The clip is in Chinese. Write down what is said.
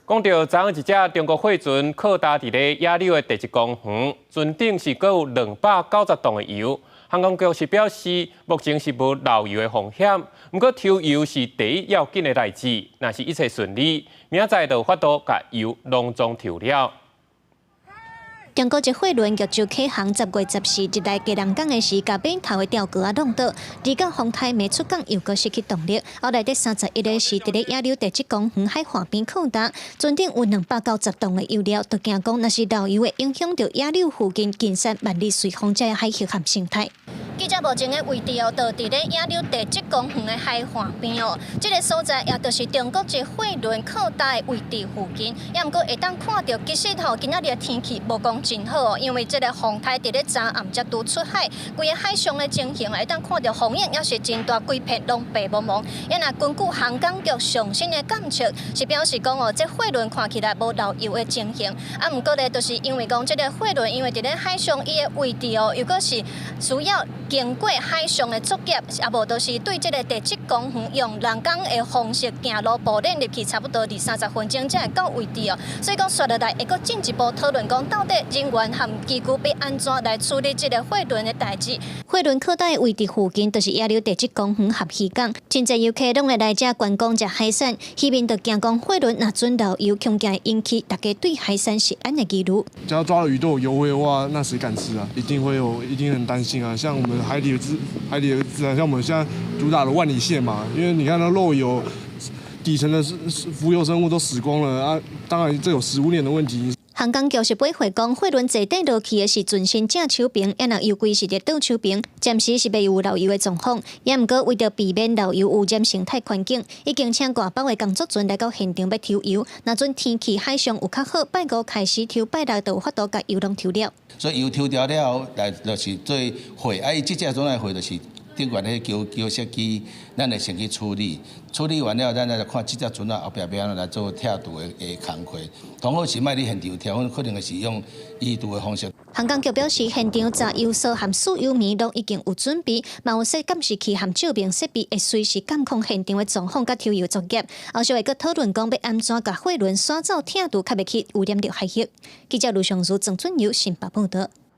讲到昨昏一只中国货船靠搭伫咧野柳的第一公园，船顶是阁有290吨的油。航空局是表示，目前是无漏油的风险，不过抽油是第一要紧的代志。若是一切顺利，明仔就有法度把油隆重抽了。 中国籍货轮玉州启航10月14日来基隆港的时，甲边头的吊桥啊弄倒，离港风台未出港又阁失去动力。后来伫31日时，伫咧野柳第7公园海岸边靠搭，船顶有290吨的油料，就惊讲若是漏油会影响到野柳附近近山万里随风这海域和生态。 记者目前的位置哦，就伫咧野柳第7公园的海岸边哦。这个所在也就是中国籍货轮靠搭的位置附近。也毋过会当看到，其实吼今仔日的天气无讲真好哦，因为这个风台伫咧昨暗才拄出海，规个海上的情形会当看到风影也是真大，规片拢白茫茫。也若根据航港局上新的监测，是表示讲哦，这货轮看起来无漏油的情形。啊，毋过咧，就是因为讲这个货轮因为伫咧海上伊的位置哦，又果是需要 经过海上的作业，也无就是对这个第7公园用人工的方式行路步练入去，差不多20-30分钟才会到位置哦。所以讲，接落来会阁进一步讨论讲，到底人员和机构要安怎来处理这个货轮的代志。货轮靠搭的位置附近，就是野柳第7公园合渔港，真侪游客拢会来这观光食海产，迄边就惊讲货轮若准漏油，恐惊会引起大家对海产食安的疑虑。只要抓到鱼都有油味的话，那谁敢吃啊？一定很担心啊。像我们海里的自然，像我们现在主打的万里蟹嘛，因为你看它漏油，底层的浮游生物都死光了啊，当然这有食物链的问题。 航港局是回回讲，货轮坐底落去的是船身正手边，也若油柜是伫倒手边，暂时是未有漏油的状况。也毋过为着避免漏油污染生态环境，已经请外包的工作船来到现场要抽油。若阵天气海上有较好，拜5开始抽，拜6就有法度甲油拢抽了。所以油抽掉了，来就是做货，伊即只种来货就是。 顶悬迄桥设机，咱会先去处理，处理完了，咱再看即只船啊后壁要安怎来做跳度的工课。同好是卖伫现场跳，可能是用移度的方式。航港局表示，现场炸油槽和输油棉拢已经有准备，嘛有设监视器和照明设备，会随时监控现场的状况甲抽油作业。后续会阁讨论讲要安怎甲货轮刷走跳度，较袂去污染到海域。记者卢尚如、郑春友、新北报道。